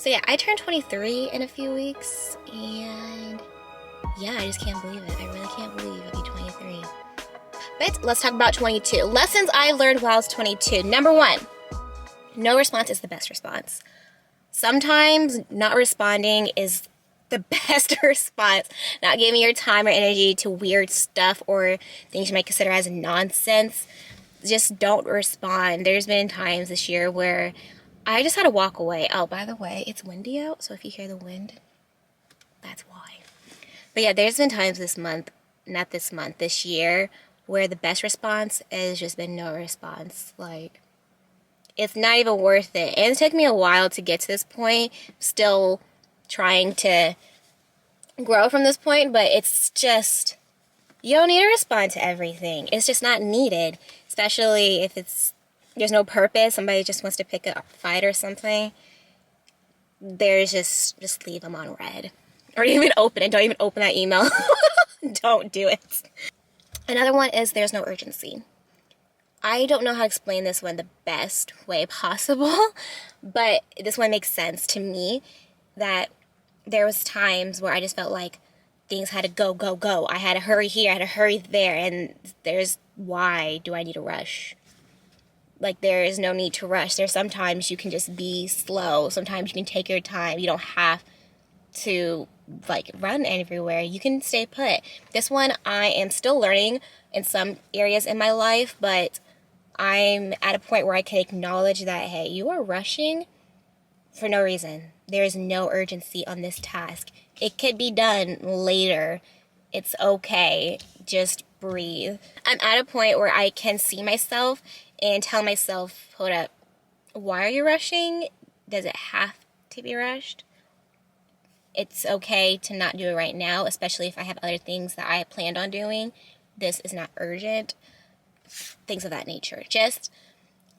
So yeah, I turned 23 in a few weeks, and yeah, I just can't believe it. I really can't believe I'll be 23. But let's talk about 22. Lessons I learned while I was 22. Number one, no response is the best response. Sometimes not responding is the best response. Not giving your time or energy to weird stuff or things you might consider as nonsense. Just don't respond. There's been times this year where I just had to walk away. Oh, by the way, it's windy out, so if you hear the wind, that's why. But yeah, there's been times this year, where the best response has just been no response. Like, it's not even worth it. And it took me a while to get to this point. Still trying to grow from this point, but it's just, you don't need to respond to everything. It's just not needed, especially if there's no purpose. Somebody just wants to pick a fight or something. There's just leave them on red. Or even open it. Don't even open that email. Don't do it. Another one is there's no urgency. I don't know how to explain this one the best way possible, but this one makes sense to me, that there was times where I just felt like things had to go, go, go. I had to hurry here, I had to hurry there, and why do I need to rush? Like, there is no need to rush. There's sometimes you can just be slow. Sometimes you can take your time. You don't have to, like, run everywhere. You can stay put. This one I am still learning in some areas in my life, but I'm at a point where I can acknowledge that, hey, you are rushing for no reason. There is no urgency on this task. It could be done later. It's okay. Just breathe. I'm at a point where I can see myself and tell myself, hold up, why are you rushing? Does it have to be rushed? It's okay to not do it right now, especially if I have other things that I planned on doing. This is not urgent. Things of that nature. Just,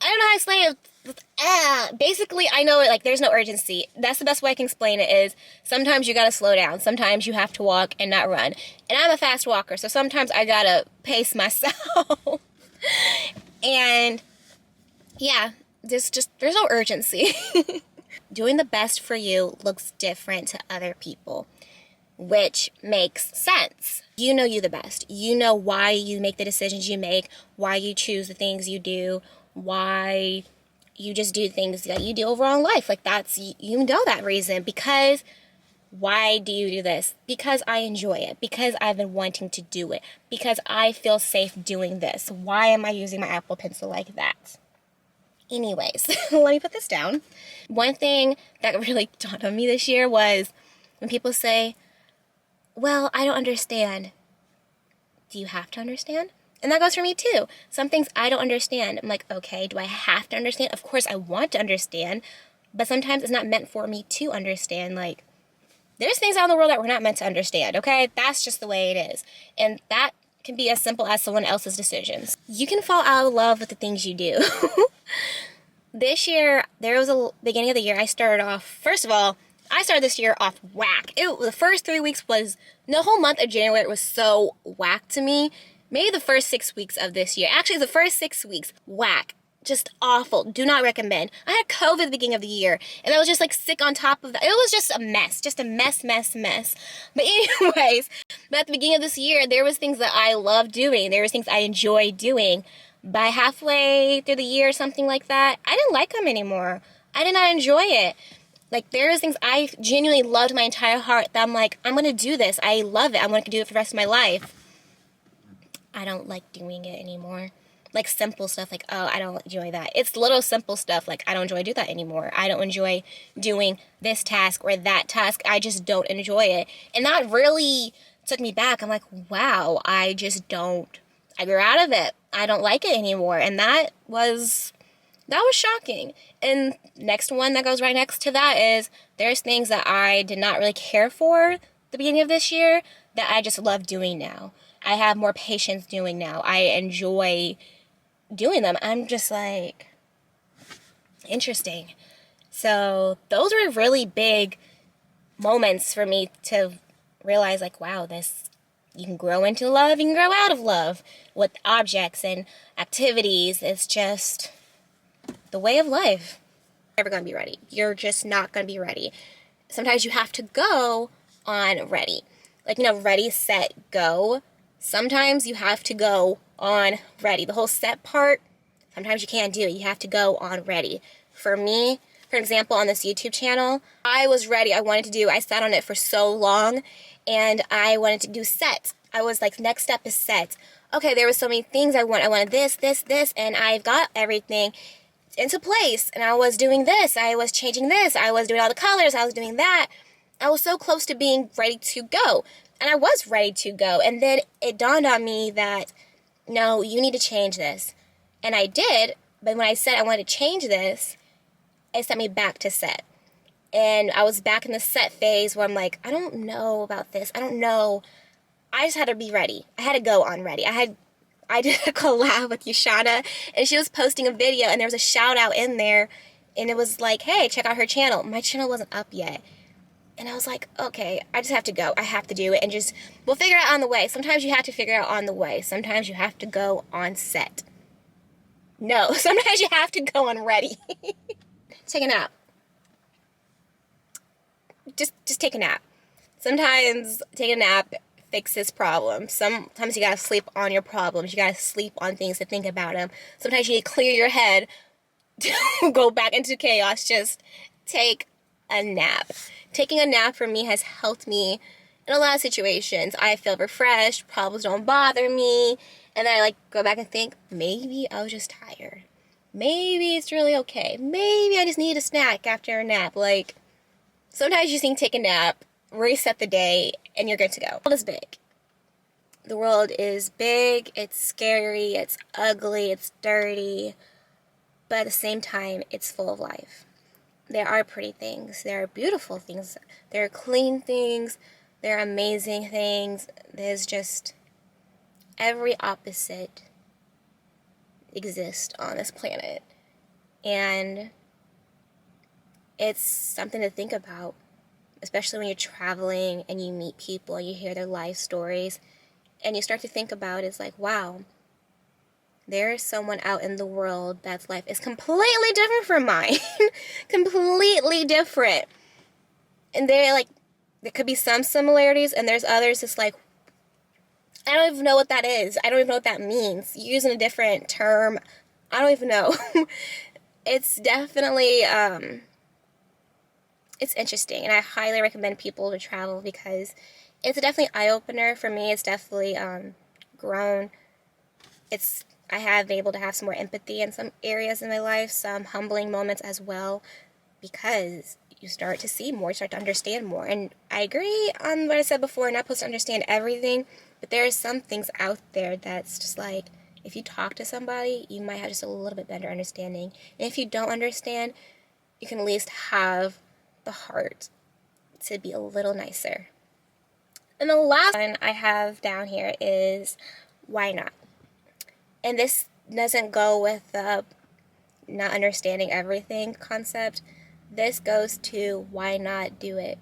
I don't know how to explain it. Basically, I know, like, there's no urgency. That's the best way I can explain it is sometimes you gotta slow down. Sometimes you have to walk and not run. And I'm a fast walker, so sometimes I gotta pace myself. And yeah, there's no urgency. Doing the best for you looks different to other people, which makes sense. You know you the best. You know why you make the decisions you make, why you choose the things you do, why you just do things that you do overall in life. Like, you know that reason. Because why do you do this? Because I enjoy it. Because I've been wanting to do it. Because I feel safe doing this. Why am I using my Apple Pencil like that? Anyways, let me put this down. One thing that really dawned on me this year was when people say, well, I don't understand. Do you have to understand? And that goes for me too. Some things I don't understand. I'm like, okay, do I have to understand? Of course I want to understand, but sometimes it's not meant for me to understand. Like, there's things out in the world that we're not meant to understand, okay? That's just the way it is. And that can be as simple as someone else's decisions. You can fall out of love with the things you do. This year, there was a beginning of the year, I started this year off whack. The first 3 weeks the whole month of January was so whack to me. Maybe the first 6 weeks of this year. Actually, the first 6 weeks, whack. Just awful. Do not recommend. I had COVID at the beginning of the year, and I was just, like, sick on top of that. It was just a mess. Just a mess. But anyways, at the beginning of this year, there was things that I loved doing. There was things I enjoyed doing. By halfway through the year or something like that, I didn't like them anymore. I did not enjoy it. Like, there was things I genuinely loved my entire heart that I'm like, I'm going to do this. I love it. I'm going to do it for the rest of my life. I don't like doing it anymore. Like, simple stuff, like, oh, I don't enjoy that. It's little simple stuff, like, I don't enjoy doing that anymore. I don't enjoy doing this task or that task. I just don't enjoy it. And that really took me back. I'm like, wow, I grew out of it. I don't like it anymore. And that was shocking. And next one that goes right next to that is there's things that I did not really care for the beginning of this year that I just love doing now. I have more patience doing now. I enjoy doing them. I'm just like, interesting. So those were really big moments for me to realize, like, wow, you can grow into love, you can grow out of love with objects and activities. It's just the way of life. never gonna be ready. You're just not gonna be ready. Sometimes you have to go on ready. Like, you know, ready, set, go. Sometimes you have to go on ready. The whole set part, sometimes you can't do it. You have to go on ready. For me, for example, on this YouTube channel, I was ready. I sat on it for so long, and I wanted to do set. I was like, next step is set. Okay, there were so many things I wanted this, and I've got everything into place. And I was doing this. I was changing this. I was doing all the colors. I was doing that. I was so close to being ready to go. And I was ready to go. And then it dawned on me that, no, you need to change this. And I did. But when I said I wanted to change this, it sent me back to set. And I was back in the set phase where I'm like, I don't know about this. I don't know. I just had to be ready. I had to go on ready. I did a collab with Yushana, and she was posting a video, and there was a shout out in there, and it was like, hey, check out her channel. My channel wasn't up yet. And I was like, okay, I just have to go. I have to do it, and we'll figure it out on the way. Sometimes you have to figure it out on the way. Sometimes you have to go on set. No, sometimes you have to go on ready. Take a nap. Just take a nap. Sometimes take a nap fixes problems. Sometimes you gotta sleep on your problems. You gotta sleep on things to think about them. Sometimes you need to clear your head to go back into chaos. Just take a nap. Taking a nap for me has helped me in a lot of situations. I feel refreshed, problems don't bother me, and then I like go back and think, maybe I was just tired. Maybe it's really okay. Maybe I just need a snack after a nap. Like, sometimes you just need to take a nap, reset the day, and you're good to go. The world is big. The world is big, it's scary, it's ugly, it's dirty, but at the same time, it's full of life. There are pretty things, there are beautiful things, there are clean things, there are amazing things. There's just every opposite exists on this planet. And it's something to think about, especially when you're traveling and you meet people and you hear their life stories, and you start to think about it's like, wow, there's someone out in the world that's life is completely different from mine. Completely different. And there could be some similarities, and there's others it's like, I don't even know what that is. I don't even know what that means. You're using a different term. I don't even know. It's definitely it's interesting, and I highly recommend people to travel because it's definitely eye-opener for me. It's definitely grown. I have been able to have some more empathy in some areas in my life, some humbling moments as well, because you start to see more, you start to understand more. And I agree on what I said before, not supposed to understand everything, but there are some things out there that's just like, if you talk to somebody, you might have just a little bit better understanding. And if you don't understand, you can at least have the heart to be a little nicer. And the last one I have down here is, why not? And this doesn't go with the not understanding everything concept. This goes to, why not do it?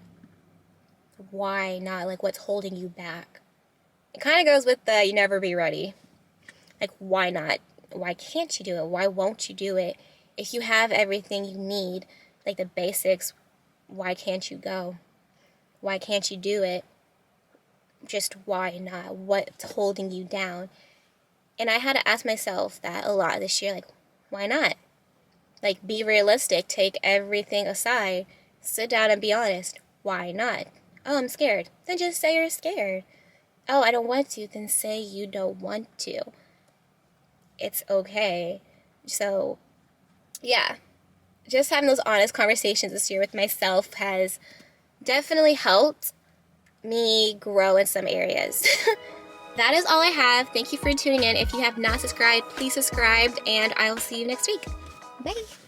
Why not? Like, what's holding you back? It kind of goes with the, you never be ready. Like, why not? Why can't you do it? Why won't you do it? If you have everything you need, like the basics, why can't you go? Why can't you do it? Just why not? What's holding you down? And I had to ask myself that a lot this year, like, why not? Like, be realistic, take everything aside, sit down and be honest. Why not? Oh, I'm scared. Then just say you're scared. Oh, I don't want to. Then say you don't want to. It's okay. So, yeah. Just having those honest conversations this year with myself has definitely helped me grow in some areas. That is all I have. Thank you for tuning in. If you have not subscribed, please subscribe, and I will see you next week. Bye.